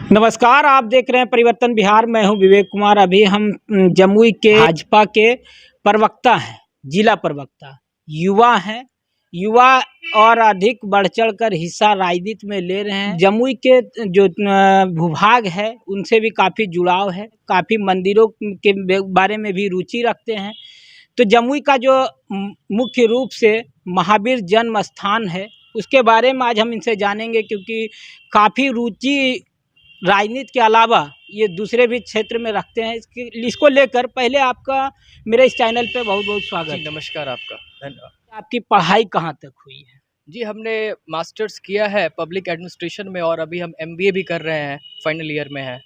नमस्कार, आप देख रहे हैं परिवर्तन बिहार। मैं हूं विवेक कुमार। अभी हम जमुई के भाजपा के प्रवक्ता हैं, जिला प्रवक्ता, युवा हैं। युवा और अधिक बढ़ चढ़ कर हिस्सा राजनीति में ले रहे हैं। जमुई के जो भूभाग है उनसे भी काफ़ी जुड़ाव है, काफ़ी मंदिरों के बारे में भी रुचि रखते हैं। तो जमुई का जो मुख्य रूप से महावीर जन्म स्थान है उसके बारे में आज हम इनसे जानेंगे, क्योंकि काफ़ी रुचि राजनीति के अलावा ये दूसरे भी क्षेत्र में रखते हैं। इसको लेकर पहले आपका मेरे इस चैनल पे बहुत बहुत स्वागत। नमस्कार, आपका धन्यवाद। आपकी पढ़ाई कहाँ तक हुई है? जी, हमने मास्टर्स किया है पब्लिक एडमिनिस्ट्रेशन में और अभी हम एमबीए भी कर रहे हैं, फाइनल ईयर में है।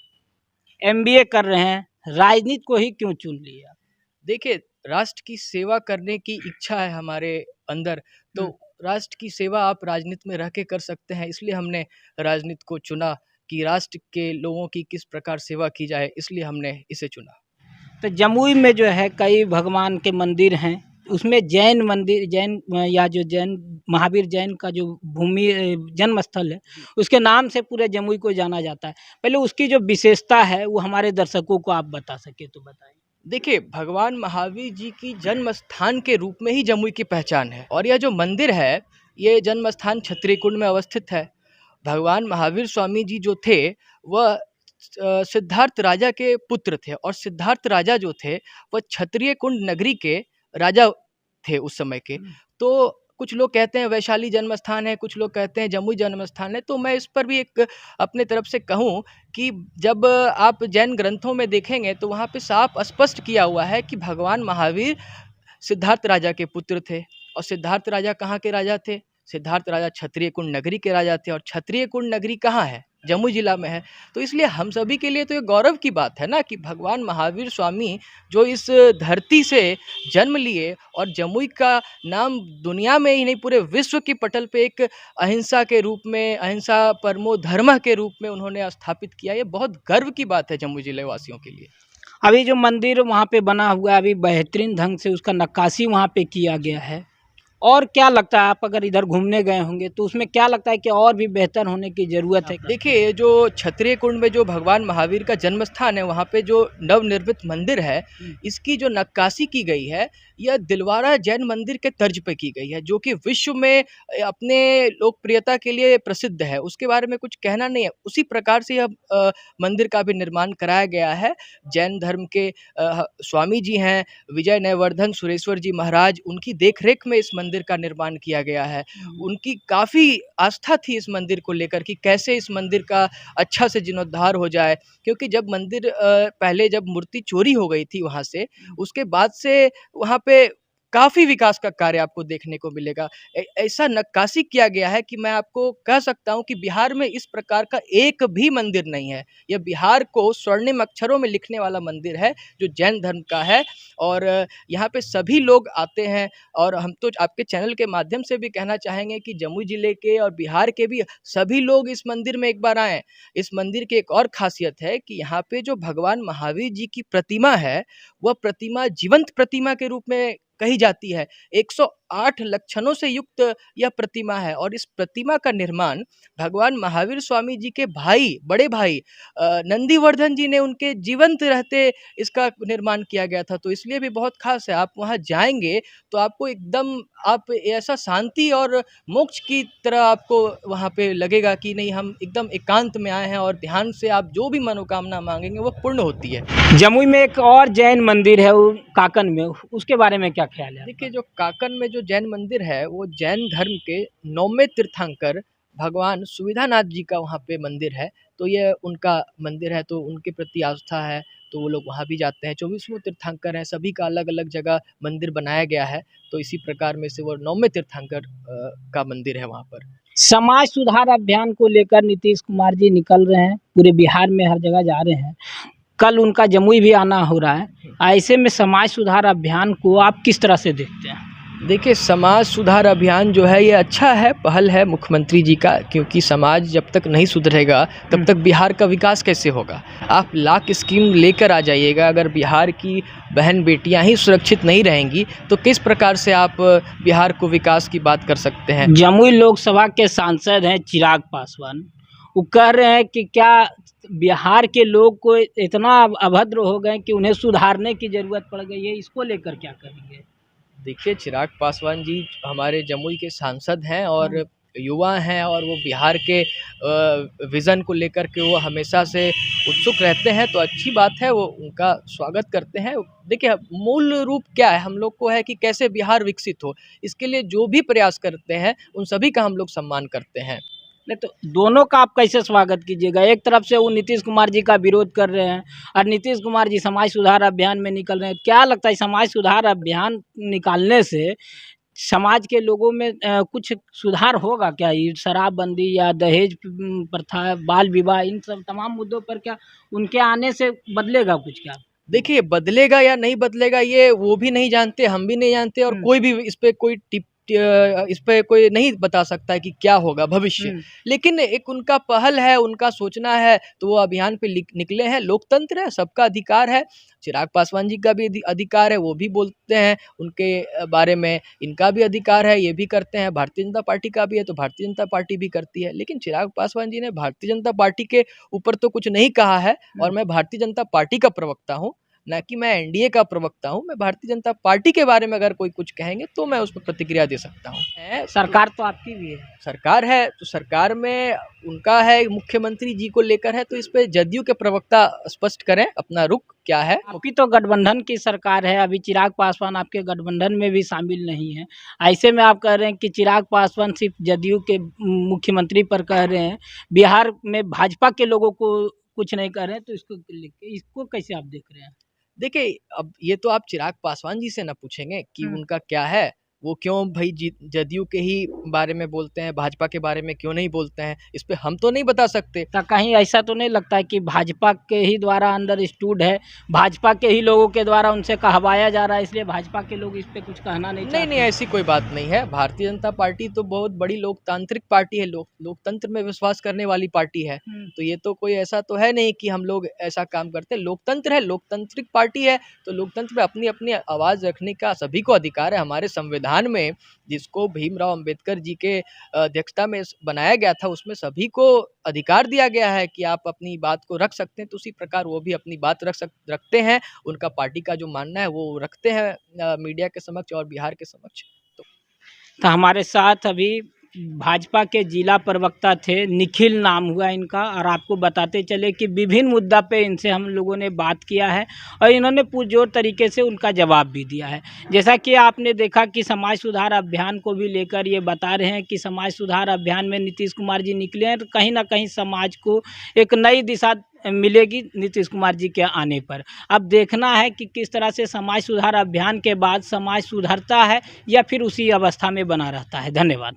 एमबीए कर रहे हैं, राजनीति को ही क्यों चुन लिया? देखिए, राष्ट्र की सेवा करने की इच्छा है हमारे अंदर, तो राष्ट्र की सेवा आप राजनीति में रह के कर सकते हैं, इसलिए हमने राजनीति को चुना कि राष्ट्र के लोगों की किस प्रकार सेवा की जाए, इसलिए हमने इसे चुना। तो जमुई में जो है कई भगवान के मंदिर हैं, उसमें जैन मंदिर, जैन या जो जैन महावीर जैन का जो भूमि जन्म स्थल है उसके नाम से पूरे जमुई को जाना जाता है। पहले उसकी जो विशेषता है वो हमारे दर्शकों को आप बता सके तो बताएं। देखिए, भगवान महावीर जी की जन्म स्थान के रूप में ही जमुई की पहचान है और यह जो मंदिर है ये जन्म स्थान क्षत्रिय कुंड में अवस्थित है। भगवान महावीर स्वामी जी जो थे वह सिद्धार्थ राजा के पुत्र थे और सिद्धार्थ राजा जो थे वह क्षत्रिय कुंड नगरी के राजा थे उस समय के। तो कुछ लोग कहते हैं वैशाली जन्म स्थान है, कुछ लोग कहते हैं जमुई जन्म स्थान है। तो मैं इस पर भी एक अपने तरफ से कहूँ कि जब आप जैन ग्रंथों में देखेंगे तो वहाँ पे साफ स्पष्ट किया हुआ है कि भगवान महावीर सिद्धार्थ राजा के पुत्र थे। और सिद्धार्थ राजा कहाँ के राजा थे? सिद्धार्थ राजा क्षत्रिय कुंड नगरी के राजा थे और क्षत्रिय कुंड नगरी कहाँ है? जमुई जिला में है। तो इसलिए हम सभी के लिए तो ये गौरव की बात है ना कि भगवान महावीर स्वामी जो इस धरती से जन्म लिए और जमुई का नाम दुनिया में ही नहीं पूरे विश्व की पटल पे एक अहिंसा के रूप में, अहिंसा परमो धर्म के रूप में उन्होंने स्थापित किया, ये बहुत गर्व की बात है जमुई जिले वासियों के लिए। अभी जो मंदिर वहाँ पे बना हुआ है, अभी बेहतरीन ढंग से उसका नक्काशी वहाँ पे किया गया है। और क्या लगता है, आप अगर इधर घूमने गए होंगे तो उसमें क्या लगता है कि और भी बेहतर होने की ज़रूरत है? देखिए, जो क्षत्रिय कुंड में जो भगवान महावीर का जन्म स्थान है वहाँ पे जो नवनिर्मित मंदिर है इसकी जो नक्काशी की गई है यह दिलवारा जैन मंदिर के तर्ज पे की गई है, जो कि विश्व में अपने लोकप्रियता के लिए प्रसिद्ध है। उसके बारे में कुछ कहना नहीं है। उसी प्रकार से यह मंदिर का भी निर्माण कराया गया है। जैन धर्म के स्वामी जी हैं विजय नयवर्धन सुरेश्वर जी महाराज, उनकी देखरेख में इस मंदिर का निर्माण किया गया है। उनकी काफ़ी आस्था थी इस मंदिर को लेकर कि कैसे इस मंदिर का अच्छा से जीर्णोद्धार हो जाए, क्योंकि जब मंदिर पहले जब मूर्ति चोरी हो गई थी वहाँ से, उसके बाद से वहाँ पे काफ़ी विकास का कार्य आपको देखने को मिलेगा। ऐसा नक्काशी किया गया है कि मैं आपको कह सकता हूँ कि बिहार में इस प्रकार का एक भी मंदिर नहीं है। यह बिहार को स्वर्णिम अक्षरों में लिखने वाला मंदिर है जो जैन धर्म का है और यहाँ पे सभी लोग आते हैं। और हम तो आपके चैनल के माध्यम से भी कहना चाहेंगे कि जमुई जिले के और बिहार के भी सभी लोग इस मंदिर में एक बार आएँ। इस मंदिर की एक और खासियत है कि यहाँ पे जो भगवान महावीर जी की प्रतिमा है वह प्रतिमा जीवंत प्रतिमा के रूप में कही जाती है। 108 लक्षणों से युक्त यह प्रतिमा है और इस प्रतिमा का निर्माण भगवान महावीर स्वामी जी के भाई, बड़े भाई नंदीवर्धन जी ने उनके जीवंत रहते इसका निर्माण किया गया था। तो इसलिए भी बहुत खास है। आप वहाँ जाएंगे तो आपको एकदम आप ऐसा शांति और मोक्ष की तरह आपको वहाँ पे लगेगा कि नहीं, हम एकदम एकांत में आए हैं और ध्यान से आप जो भी मनोकामना मांगेंगे वो पूर्ण होती है। जमुई में एक और जैन मंदिर है वो काकन में, उसके बारे में क्या ख्याल है? देखिए, जो काकन में जो जैन मंदिर है वो जैन धर्म के 9वें तीर्थंकर भगवान सुविधानाथ जी का वहाँ पे मंदिर है। तो ये उनका मंदिर है, तो उनके प्रति आस्था है तो वो लोग वहाँ भी जाते हैं। 24वें तीर्थंकर हैं, सभी का अलग अलग जगह मंदिर बनाया गया है। तो इसी प्रकार में से वो 9वें तीर्थंकर का मंदिर है वहाँ पर। समाज सुधार अभियान को लेकर नीतीश कुमार जी निकल रहे हैं, पूरे बिहार में हर जगह जा रहे हैं। कल उनका जमुई भी आना हो रहा है। ऐसे में समाज सुधार अभियान को आप किस तरह से देखते हैं? देखिए, समाज सुधार अभियान जो है ये अच्छा है, पहल है मुख्यमंत्री जी का, क्योंकि समाज जब तक नहीं सुधरेगा तब तक बिहार का विकास कैसे होगा। आप लाख स्कीम लेकर आ जाइएगा, अगर बिहार की बहन बेटियां ही सुरक्षित नहीं रहेंगी तो किस प्रकार से आप बिहार को विकास की बात कर सकते हैं। जमुई लोकसभा के सांसद हैं चिराग पासवान, वो कह रहे हैं कि क्या बिहार के लोग को इतना अभद्र हो गए कि उन्हें सुधारने की ज़रूरत पड़ गई है, इसको लेकर क्या कहेंगे? देखिए, चिराग पासवान जी हमारे जमुई के सांसद हैं और युवा हैं और वो बिहार के विज़न को लेकर के वो हमेशा से उत्सुक रहते हैं, तो अच्छी बात है, वो उनका स्वागत करते हैं। देखिए, मूल रूप क्या है, हम लोग को है कि कैसे बिहार विकसित हो, इसके लिए जो भी प्रयास करते हैं, उन सभी का हम लोग सम्मान करते हैं। नहीं तो दोनों का आप कैसे स्वागत कीजिएगा? एक तरफ से वो नीतीश कुमार जी का विरोध कर रहे हैं और नीतीश कुमार जी समाज सुधार अभियान में निकल रहे हैं। क्या लगता है समाज सुधार अभियान निकालने से समाज के लोगों में कुछ सुधार होगा क्या? ये शराबबंदी या दहेज प्रथा, बाल विवाह, इन सब तमाम मुद्दों पर क्या उनके आने से बदलेगा कुछ क्या? देखिए, बदलेगा या नहीं बदलेगा ये वो भी नहीं जानते, हम भी नहीं जानते और कोई भी इस पे कोई नहीं बता सकता है कि क्या होगा भविष्य। लेकिन एक उनका पहल है, उनका सोचना है, तो वो अभियान पे निकले हैं। लोकतंत्र है, सबका अधिकार है। चिराग पासवान जी का भी अधिकार है, वो भी बोलते हैं उनके बारे में, इनका भी अधिकार है, ये भी करते हैं। भारतीय जनता पार्टी का भी है, तो भारतीय जनता पार्टी भी करती है। लेकिन चिराग पासवान जी ने भारतीय जनता पार्टी के ऊपर तो कुछ नहीं कहा है और मैं भारतीय जनता पार्टी का प्रवक्ता हूँ, ना कि मैं एनडीए का प्रवक्ता हूँ। मैं भारतीय जनता पार्टी के बारे में अगर कोई कुछ कहेंगे तो मैं उस पर प्रतिक्रिया दे सकता हूँ। सरकार तो आपकी भी है। सरकार है तो सरकार में उनका है, मुख्यमंत्री जी को लेकर है, तो इस पे जदयू के प्रवक्ता स्पष्ट करें अपना रुख क्या है। आपकी तो गठबंधन की सरकार है, अभी चिराग पासवान आपके गठबंधन में भी शामिल नहीं है। ऐसे में आप कह रहे हैं कि चिराग पासवान सिर्फ जदयू के मुख्यमंत्री पर कह रहे हैं, बिहार में भाजपा के लोगों को कुछ नहीं कह रहे हैं, तो इसको कैसे आप देख रहे हैं? देखिए, अब ये तो आप चिराग पासवान जी से ना पूछेंगे कि उनका क्या है, वो क्यों भाई जदयू के ही बारे में बोलते हैं, भाजपा के बारे में क्यों नहीं बोलते हैं, इस पे हम तो नहीं बता सकते। तो कहीं ऐसा तो नहीं लगता है कि भाजपा के ही द्वारा अंडरस्टूड है, भाजपा के ही लोगों के द्वारा उनसे कहवाया जा रहा है, इसलिए भाजपा के लोग इस पे कुछ कहना नहीं चाहते? नहीं, ऐसी कोई बात नहीं है। भारतीय जनता पार्टी तो बहुत बड़ी लोकतांत्रिक पार्टी है, लोकतंत्र में विश्वास करने वाली पार्टी है। तो ये तो कोई ऐसा तो है नहीं कि हम लोग ऐसा काम करते हैं। लोकतंत्र है, लोकतांत्रिक पार्टी है, तो लोकतंत्र में अपनी आवाज़ रखने का सभी को अधिकार है। हमारे संविधान में, जिसको भीमराव अंबेडकर जी के अध्यक्षता में बनाया गया था, उसमें सभी को अधिकार दिया गया है कि आप अपनी बात को रख सकते हैं, तो उसी प्रकार वो भी अपनी बात रखते हैं। उनका पार्टी का जो मानना है वो रखते हैं मीडिया के समक्ष और बिहार के समक्ष। तो हमारे साथ अभी भाजपा के जिला प्रवक्ता थे, निखिल नाम हुआ इनका, और आपको बताते चले कि विभिन्न मुद्दा पे इनसे हम लोगों ने बात किया है और इन्होंने पुरजोर तरीके से उनका जवाब भी दिया है। जैसा कि आपने देखा कि समाज सुधार अभियान को भी लेकर ये बता रहे हैं कि समाज सुधार अभियान में नीतीश कुमार जी निकले हैं, तो कहीं ना कहीं समाज को एक नई दिशा मिलेगी नीतीश कुमार जी के आने पर। अब देखना है कि किस तरह से समाज सुधार अभियान के बाद समाज सुधरता है या फिर उसी अवस्था में बना रहता है। धन्यवाद।